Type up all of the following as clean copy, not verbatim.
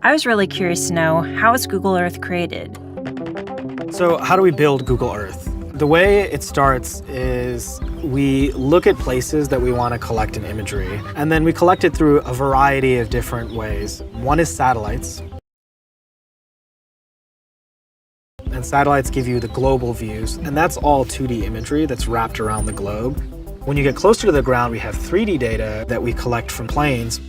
I was really curious to know, how was Google Earth created? So how do we build Google Earth? The way it starts is we look at places that we want to collect an imagery, and then we collect it through a variety of different ways. One is satellites. And satellites give you the global views, and that's all 2D imagery that's wrapped around the globe. When you get closer to the ground, we have 3D data that we collect from planes.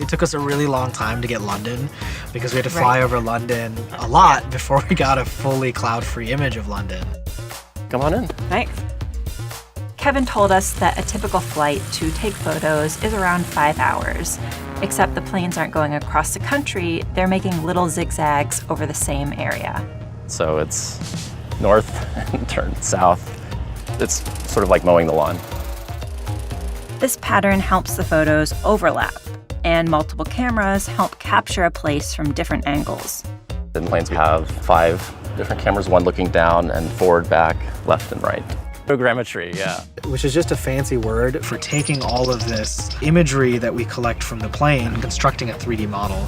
It took us a really long time to get London because we had to fly over London a lot before we got a fully cloud-free image of London. Come on in. Nice. Kevin told us that a typical flight to take photos is around 5 hours, except the planes aren't going across the country, they're making little zigzags over the same area. So it's north and turn south. It's sort of like mowing the lawn. This pattern helps the photos overlap, and multiple cameras help capture a place from different angles. In planes, we have 5 different cameras, one looking down and forward, back, left, and right. Photogrammetry, yeah. Which is just a fancy word for taking all of this imagery that we collect from the plane and constructing a 3D model.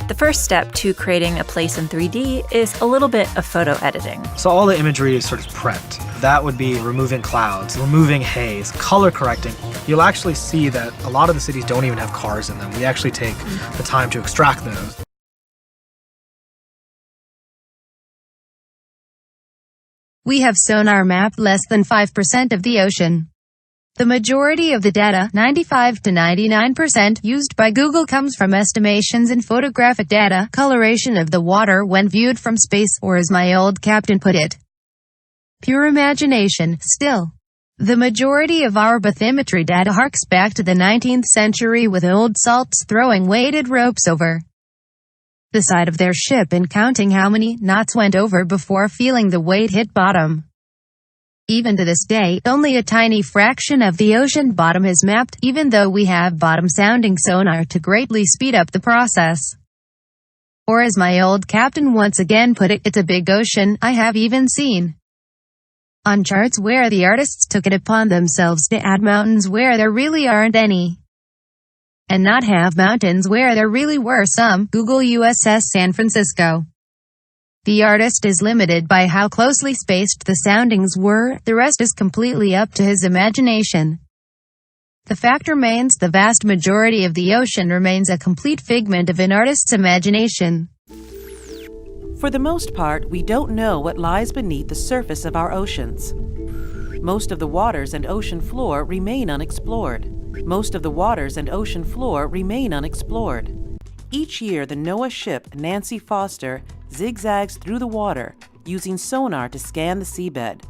The first step to creating a place in 3D is a little bit of photo editing. So all the imagery is sort of prepped. That would be removing clouds, removing haze, color correcting. You'll actually see that a lot of the cities don't even have cars in them. We actually take the time to extract those. We have sonar mapped less than 5% of the ocean. The majority of the data, 95 to 99%, used by Google comes from estimations in photographic data, coloration of the water when viewed from space, or as my old captain put it, pure imagination. Still, the majority of our bathymetry data harks back to the 19th century, with old salts throwing weighted ropes over the side of their ship and counting how many knots went over before feeling the weight hit bottom. Even to this day, only a tiny fraction of the ocean bottom is mapped, even though we have bottom-sounding sonar to greatly speed up the process. Or as my old captain once again put it, it's a big ocean. I have even seen on charts where the artists took it upon themselves to add mountains where there really aren't any, and not have mountains where there really were some. Google USS San Francisco. The artist is limited by how closely spaced the soundings were, the rest is completely up to his imagination. The fact remains, the vast majority of the ocean remains a complete figment of an artist's imagination. For the most part, we don't know what lies beneath the surface of our oceans. Most of the waters and ocean floor remain unexplored. Each year, the NOAA ship Nancy Foster zigzags through the water using sonar to scan the seabed.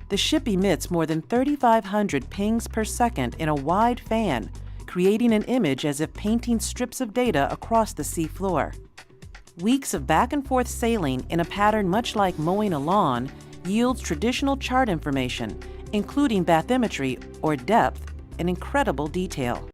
The ship emits more than 3,500 pings per second in a wide fan, creating an image as if painting strips of data across the seafloor. Weeks of back-and-forth sailing in a pattern much like mowing a lawn yields traditional chart information, including bathymetry or depth, in incredible detail.